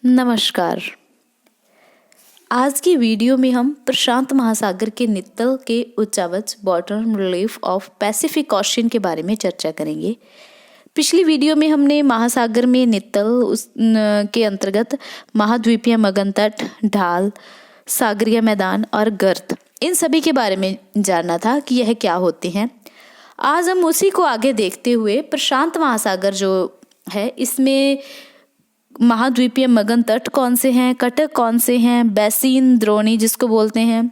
नमस्कार। आज की वीडियो में हम प्रशांत महासागर के नित्तल के उच्चावच bottom relief of Pacific Ocean के बारे में चर्चा करेंगे। पिछली वीडियो में हमने महासागर में नित्तल के अंतर्गत महाद्वीपीय मगन तट, ढाल, सागरीय मैदान और गर्त, इन सभी के बारे में जानना था कि यह क्या होते हैं। आज हम उसी को आगे देखते हुए प्रशांत महासागर जो है, इसमें महाद्वीपीय मगन तट कौन से हैं, कटक कौन से हैं, बेसिन, द्रोणी जिसको बोलते हैं,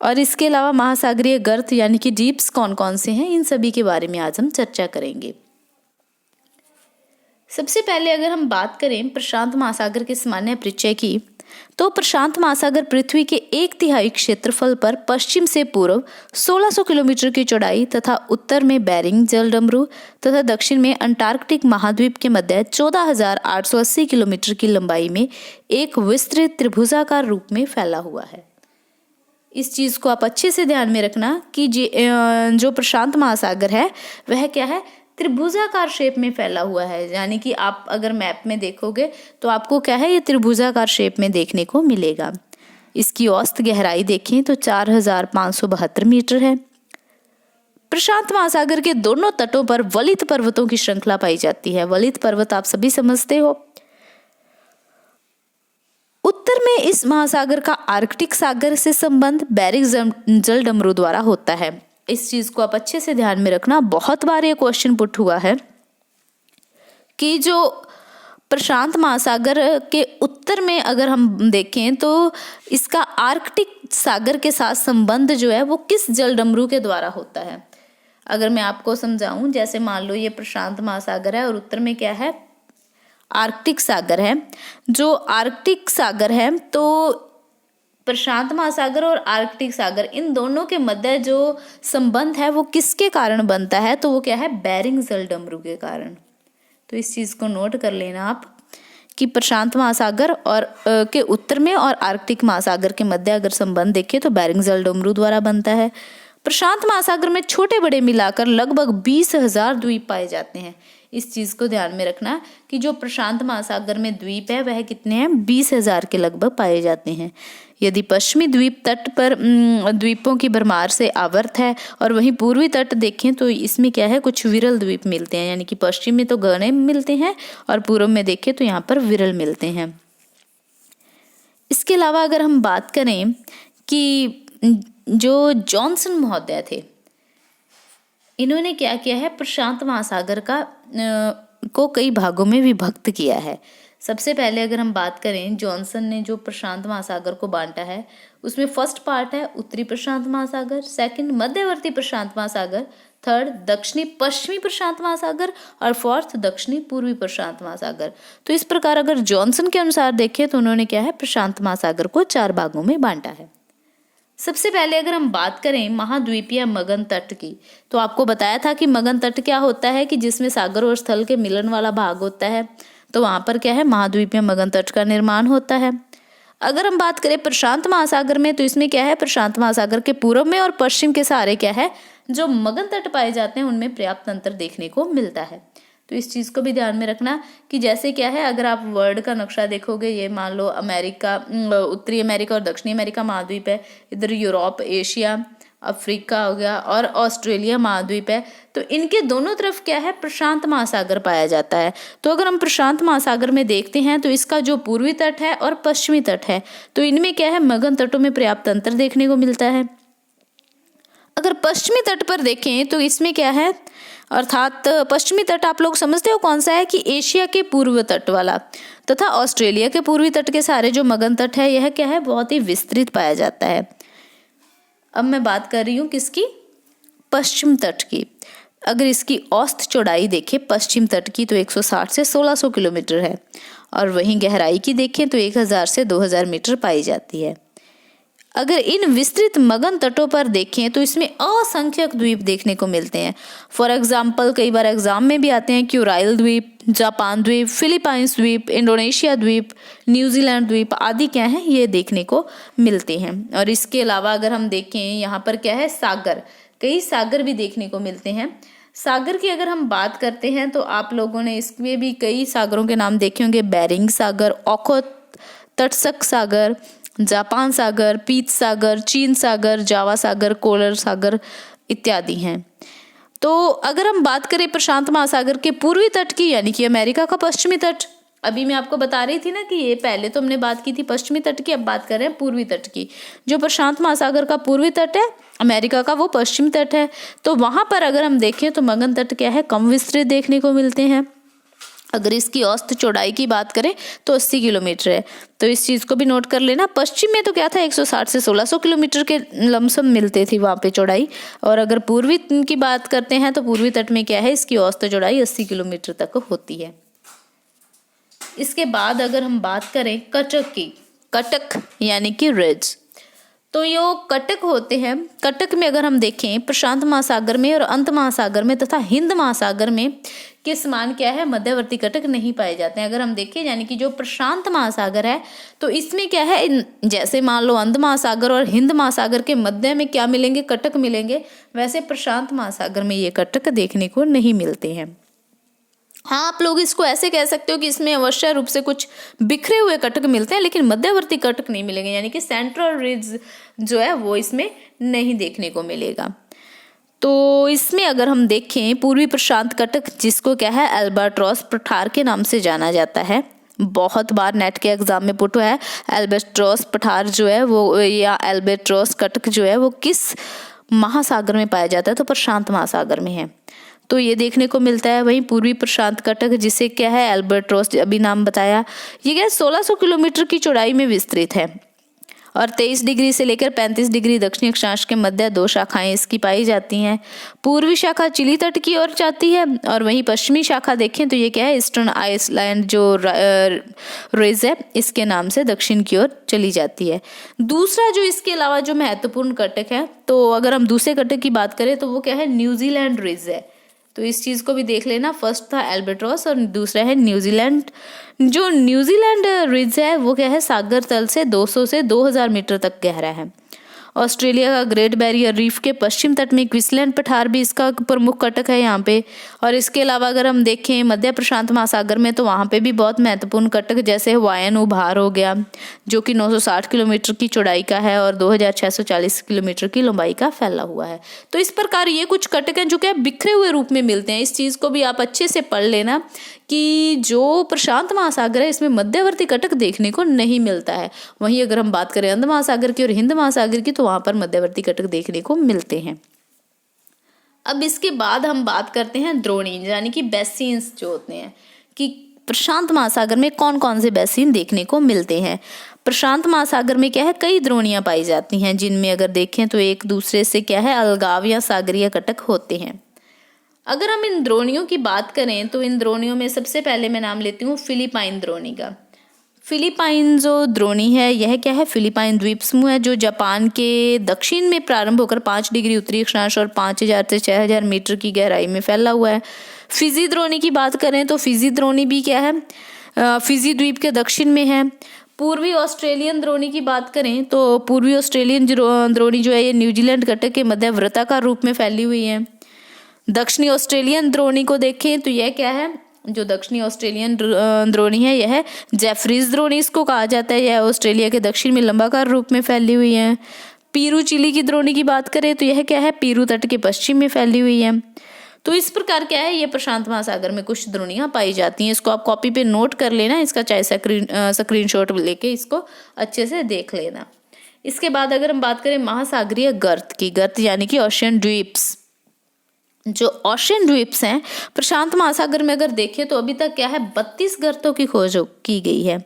और इसके अलावा महासागरीय गर्त यानी कि डीप्स कौन कौन से हैं, इन सभी के बारे में आज हम चर्चा करेंगे। सबसे पहले अगर हम बात करें प्रशांत महासागर के सामान्य परिचय की, तो प्रशांत महासागर पृथ्वी के 1/3 क्षेत्रफल पर पश्चिम से पूर्व 1600 किलोमीटर की चौड़ाई तथा उत्तर में बेरिंग जलडमरू तथा दक्षिण में अंटार्कटिक महाद्वीप के मध्य 14,880 किलोमीटर की लंबाई में एक विस्तृत त्रिभुजाकार रूप में फैला हुआ है। इस चीज को आप अच्छे से ध्यान में रखना कि जो प्रशांत महासागर है वह क्या है, त्रिभुजाकार शेप में फैला हुआ है। यानी कि आप अगर मैप में देखोगे तो आपको क्या है, ये त्रिभुजाकार शेप में देखने को मिलेगा। इसकी औसत गहराई देखें तो 4,572 मीटर है। प्रशांत महासागर के दोनों तटों पर वलित पर्वतों की श्रृंखला पाई जाती है। वलित पर्वत आप सभी समझते हो। उत्तर में इस महासागर का आर्कटिक सागर से संबंध बेरिंग जलडमरू द्वारा होता है। इस चीज को आप अच्छे से ध्यान में रखना। बहुत बार ये क्वेश्चन पुट हुआ है कि जो प्रशांत महासागर के उत्तर में अगर हम देखें तो इसका आर्कटिक सागर के साथ संबंध जो है वो किस जलडमरू के द्वारा होता है। अगर मैं आपको समझाऊं, जैसे मान लो ये प्रशांत महासागर है और उत्तर में क्या है, आर्कटिक सागर है। जो आर्कटिक सागर है तो प्रशांत महासागर और आर्कटिक सागर, इन दोनों के मध्य जो संबंध है वो किसके कारण बनता है, तो वो क्या है, बेरिंग जलडमरू के कारण। तो इस चीज को नोट कर लेना आप कि प्रशांत महासागर और के उत्तर में और आर्कटिक महासागर के मध्य अगर संबंध देखें तो बेरिंग जलडमरू द्वारा बनता है। प्रशांत महासागर में छोटे बड़े मिलाकर लगभग 20,000 द्वीप पाए जाते हैं। इस चीज को ध्यान में रखना कि जो प्रशांत महासागर में द्वीप है वह कितने हैं, 20,000 के लगभग पाए जाते हैं। यदि पश्चिमी द्वीप तट पर द्वीपों की भरमार से आवर्त है और वहीं पूर्वी तट देखें तो इसमें क्या है, कुछ विरल द्वीप मिलते हैं। यानी कि पश्चिम में तो घने मिलते हैं और पूर्व में देखें तो यहाँ पर विरल मिलते हैं। इसके अलावा अगर हम बात करें कि जो जॉनसन महोदय थे, इन्होंने क्या किया है, प्रशांत महासागर को कई भागों में विभक्त किया है। सबसे पहले अगर हम बात करें, जॉनसन ने जो प्रशांत महासागर को बांटा है उसमें फर्स्ट पार्ट है उत्तरी प्रशांत महासागर, सेकंड मध्यवर्ती प्रशांत महासागर, थर्ड दक्षिणी पश्चिमी प्रशांत महासागर और फोर्थ दक्षिणी पूर्वी प्रशांत महासागर। तो इस प्रकार अगर जॉनसन के अनुसार देखें तो उन्होंने क्या है, प्रशांत महासागर को 4 भागों में बांटा है। सबसे पहले अगर हम बात करें महाद्वीपीय मगन तट की, तो आपको बताया था कि मगन तट क्या होता है कि जिसमें सागर और स्थल के मिलन वाला भाग होता है, तो वहां पर क्या है, महाद्वीपीय मगन तट का निर्माण होता है। अगर हम बात करें प्रशांत महासागर में, तो इसमें क्या है, प्रशांत महासागर के पूर्व में और पश्चिम के सहारे क्या है, जो मगन तट पाए जाते हैं उनमें पर्याप्त अंतर देखने को मिलता है। तो इस चीज को भी ध्यान में रखना कि जैसे क्या है, अगर आप वर्ल्ड का नक्शा देखोगे, ये मान लो अमेरिका, उत्तरी अमेरिका और दक्षिणी अमेरिका महाद्वीप है, इधर यूरोप, एशिया, अफ्रीका हो गया और ऑस्ट्रेलिया महाद्वीप है, तो इनके दोनों तरफ क्या है, प्रशांत महासागर पाया जाता है। तो अगर हम प्रशांत महासागर में देखते हैं तो इसका जो पूर्वी तट है और पश्चिमी तट है, तो इनमें क्या है, मगन तटों में पर्याप्त अंतर देखने को मिलता है। अगर पश्चिमी तट पर देखें तो इसमें क्या है, अर्थात पश्चिमी तट आप लोग समझते हो कौन सा है, कि एशिया के पूर्व तट वाला तथा ऑस्ट्रेलिया के पूर्वी तट के सारे जो मगन तट है, यह क्या है, बहुत ही विस्तृत पाया जाता है। अब मैं बात कर रही हूँ किसकी, पश्चिम तट की। अगर इसकी औसत चौड़ाई देखें पश्चिम तट की तो 160 से 1600 किलोमीटर है और वहीं गहराई की देखें तो 1000 से 2000 मीटर पाई जाती है। अगर इन विस्तृत मगन तटों पर देखें तो इसमें असंख्यक द्वीप देखने को मिलते हैं। फॉर एग्जाम्पल, कई बार एग्जाम में भी आते हैं, क्यूराइल द्वीप, जापान द्वीप, फिलीपाइंस द्वीप, इंडोनेशिया द्वीप, न्यूजीलैंड द्वीप आदि क्या है, ये देखने को मिलते हैं। और इसके अलावा अगर हम देखें, यहाँ पर क्या है, सागर, कई सागर भी देखने को मिलते हैं। सागर की अगर हम बात करते हैं तो आप लोगों ने इसमें भी कई सागरों के नाम देखे होंगे। बेरिंग सागर, ओखोत्स्क सागर, जापान सागर, पीत सागर, चीन सागर, जावा सागर, कोलर सागर इत्यादि हैं। तो अगर हम बात करें प्रशांत महासागर के पूर्वी तट की, यानी कि अमेरिका का पश्चिमी तट, अभी मैं आपको बता रही थी ना कि ये पहले तो हमने बात की थी पश्चिमी तट की, अब बात कर रहे हैं पूर्वी तट की। जो प्रशांत महासागर का पूर्वी तट है अमेरिका का, वो पश्चिमी तट है। तो वहां पर अगर हम देखें तो मगन तट क्या है, कम विस्तृत देखने को मिलते हैं। अगर इसकी औसत चौड़ाई की बात करें तो 80 किलोमीटर है, तो इस चीज को भी नोट कर लेना। पश्चिम में तो क्या था 160 से 1600 किलोमीटर के लमसम मिलते थी वहां पे चौड़ाई, और अगर पूर्वी की बात करते हैं तो पूर्वी तट में क्या है, इसकी औसत चौड़ाई 80 किलोमीटर तक होती है। इसके बाद अगर हम बात करें कटक की, कटक यानी कि रिज, तो ये कटक होते हैं। कटक में अगर हम देखें प्रशांत महासागर में और अंत महासागर में तथा हिंद महासागर में के समान क्या है, मध्यवर्ती कटक नहीं पाए जाते हैं। अगर हम देखें यानी कि जो प्रशांत महासागर है तो इसमें क्या है, जैसे मान लो अंध महासागर और हिंद महासागर के मध्य में क्या मिलेंगे, कटक मिलेंगे, वैसे प्रशांत महासागर में ये कटक देखने को नहीं मिलते हैं। हाँ, आप लोग इसको ऐसे कह सकते हो कि इसमें अवश्य रूप से कुछ बिखरे हुए कटक मिलते हैं, लेकिन मध्यवर्ती कटक नहीं मिलेंगे, यानी कि सेंट्रल रिज जो है वो इसमें नहीं देखने को मिलेगा। तो इसमें अगर हम देखें पूर्वी प्रशांत कटक, जिसको क्या है अल्बाट्रॉस पठार के नाम से जाना जाता है, बहुत बार नेट के एग्जाम में पुट हुआ है। अल्बाट्रॉस पठार जो है वो, या अल्बाट्रॉस कटक जो है वो किस महासागर में पाया जाता है, तो प्रशांत महासागर में है, तो ये देखने को मिलता है। वहीं पूर्वी प्रशांत कटक, जिसे क्या है अल्बाट्रॉस अभी नाम बताया, ये क्या 1600 किलोमीटर की चौड़ाई में विस्तृत है और 23 डिग्री से लेकर 35 डिग्री दक्षिणी अक्षांश के मध्य 2 शाखाएं इसकी पाई जाती हैं। पूर्वी शाखा चिली तट की ओर जाती है और वहीं पश्चिमी शाखा देखें तो ये क्या है ईस्टर्न आइसलैंड जो रिज है इसके नाम से दक्षिण की ओर चली जाती है। दूसरा जो इसके अलावा जो महत्वपूर्ण कटक है, तो अगर हम दूसरे कटक की बात करें तो वो क्या है न्यूजीलैंड रिज है, तो इस चीज को भी देख लेना। फर्स्ट था अल्बाट्रॉस और दूसरा है न्यूजीलैंड। जो न्यूजीलैंड रिज है वो क्या है सागर तल से 200 से 2000 मीटर तक गहरा है। ऑस्ट्रेलिया का ग्रेट बैरियर रीफ के पश्चिम तट में क्वींसलैंड पठार भी इसका प्रमुख कटक है यहाँ पे। और इसके अलावा अगर हम देखें मध्य प्रशांत महासागर में तो वहाँ पे भी बहुत महत्वपूर्ण कटक जैसे वायन उभार हो गया जो कि 960 किलोमीटर की चौड़ाई का है और 2640 किलोमीटर की लंबाई का फैला हुआ है। तो इस प्रकार ये कुछ कटक हैं जो क्या बिखरे हुए रूप में मिलते हैं। इस चीज को भी आप अच्छे से पढ़ लेना कि जो प्रशांत महासागर है इसमें मध्यवर्ती कटक देखने को नहीं मिलता है। वहीं अगर हम बात करें अंध महासागर की और हिंद महासागर की तो वहां पर मध्यवर्ती कटक देखने को मिलते हैं। अब इसके बाद हम बात करते हैं द्रोणी यानी कि बेसिन्स जो होते हैं कि प्रशांत महासागर में कौन कौन से बेसिन देखने को मिलते हैं। प्रशांत महासागर में क्या है कई द्रोणियां पाई जाती हैं जिनमें अगर देखें तो एक दूसरे से क्या है अलगाव या सागरीय कटक होते हैं। अगर हम इन द्रोणियों की बात करें तो इन द्रोणियों में सबसे पहले मैं नाम लेती हूँ फिलिपाइन द्रोणी का। फिलिपाइन जो द्रोणी है यह क्या है फिलिपाइन द्वीप समूह है जो जापान के दक्षिण में प्रारंभ होकर 5 डिग्री उत्तरी अक्षांश और 5000 से 6000 मीटर की गहराई में फैला हुआ है। फिजी द्रोणी की बात करें तो फिजी द्रोणी भी क्या है फिजी द्वीप के दक्षिण में है। पूर्वी ऑस्ट्रेलियन द्रोणी की बात करें तो पूर्वी ऑस्ट्रेलियन द्रोणी जो है ये न्यूजीलैंड कटक के मध्य वृत्ताकार रूप में फैली हुई है। दक्षिणी ऑस्ट्रेलियन द्रोणी को देखें तो यह क्या है जो दक्षिणी ऑस्ट्रेलियन द्रोणी है यह जेफरीज द्रोणी इसको कहा जाता है। यह ऑस्ट्रेलिया के दक्षिण में लंबाकार रूप में फैली हुई है। पीरू चिली की द्रोणी की बात करें तो यह क्या है पीरू तट के पश्चिम में फैली हुई है। तो इस प्रकार क्या है ये प्रशांत महासागर में कुछ द्रोणियां पाई जाती हैं। इसको आप कॉपी पे नोट कर लेना, इसका चाहे स्क्रीनशॉट लेके इसको अच्छे से देख लेना। इसके बाद अगर हम बात करें महासागरीय गर्त की, गर्त यानी कि ओशियन द्वीप्स, जो ओशियन द्वीप्स हैं प्रशांत महासागर में अगर देखें तो अभी तक क्या है 32 गर्तों की खोज की गई है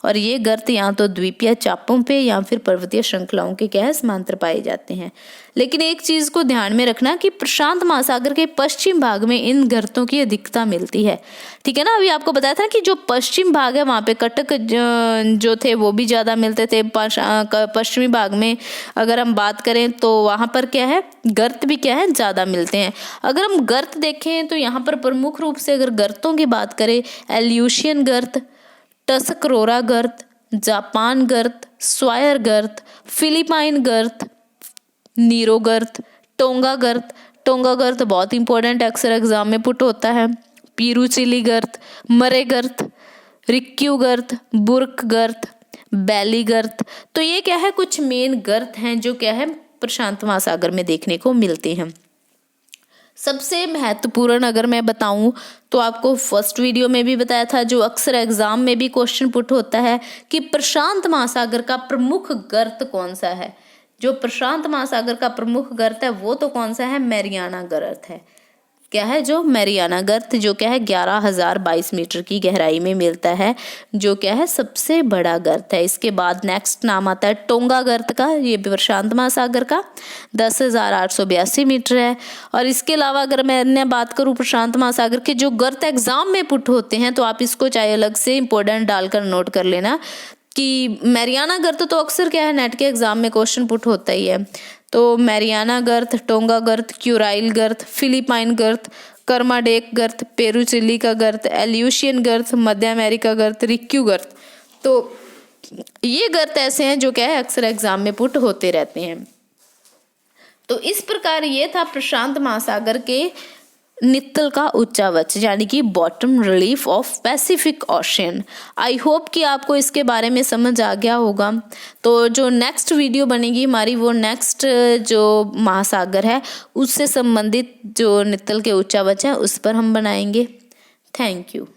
और ये गर्त या तो द्वीपीय चापों पे या फिर पर्वतीय श्रृंखलाओं के क्या है समांतर पाए जाते हैं। लेकिन एक चीज को ध्यान में रखना कि प्रशांत महासागर के पश्चिम भाग में इन गर्तों की अधिकता मिलती है। ठीक है ना, अभी आपको बताया था ना कि जो पश्चिम भाग है वहां पे कटक जो थे वो भी ज्यादा मिलते थे। पश्चिमी भाग में अगर हम बात करें तो वहां पर क्या है गर्त भी क्या है ज्यादा मिलते हैं। अगर हम गर्त देखें तो यहाँ पर प्रमुख रूप से अगर गर्तों की बात करें एल्यूशियन गर्त, टस्करोरा गर्त, जापान गर्त, स्वायर गर्त, फिलिपाइन गर्त, नीरो गर्त, टोंगा गर्त, टोंगा गर्त बहुत इंपॉर्टेंट अक्सर एग्जाम में पुट होता है। पीरूचिली गर्त, मरे गर्त, रिक्यू गर्त, बुर्क गर्त, बैली गर्त। तो ये क्या है, कुछ मेन गर्त हैं जो क्या है प्रशांत महासागर में देखने को मिलते हैं। सबसे महत्वपूर्ण अगर मैं बताऊं तो आपको फर्स्ट वीडियो में भी बताया था, जो अक्सर एग्जाम में भी क्वेश्चन पुट होता है कि प्रशांत महासागर का प्रमुख गर्त कौन सा है। जो प्रशांत महासागर का प्रमुख गर्त है वो तो कौन सा है, मैरियाना गर्त है। क्या है, जो मैरियाना गर्त, जो क्या है 11,022 मीटर की गहराई में मिलता है, जो क्या है सबसे बड़ा गर्त है। इसके बाद नेक्स्ट नाम आता है टोंगा गर्त का, ये भी प्रशांत महासागर का 10,882 मीटर है। और इसके अलावा अगर मैं अन्य बात करूँ प्रशांत महासागर के जो गर्त एग्जाम में पुट होते हैं, तो आप इसको चाहे अलग से इंपॉर्टेंट डालकर नोट कर लेना कि मैरियाना गर्त तो अक्सर क्या है नेट के एग्जाम में क्वेश्चन पुट होता ही है। तो मैरियाना गर्त, टोंगा गर्त, क्यूराइल गर्त, फिलिपाइन गर्त, कर्माडेक गर्त, पेरूचिली का गर्त, एल्यूशियन गर्त, मध्य अमेरिका गर्त, रिक्यू गर्त। तो ये गर्त ऐसे हैं जो क्या है अक्सर एग्जाम में पुट होते रहते हैं। तो इस प्रकार ये था प्रशांत महासागर के नित्तल का उच्चावच यानी कि bottom relief of Pacific ocean. I hope कि आपको इसके बारे में समझ आ गया होगा। तो जो नेक्स्ट वीडियो बनेगी हमारी, वो नेक्स्ट जो महासागर है उससे संबंधित जो नित्तल के उच्चावच है उस पर हम बनाएंगे। Thank you.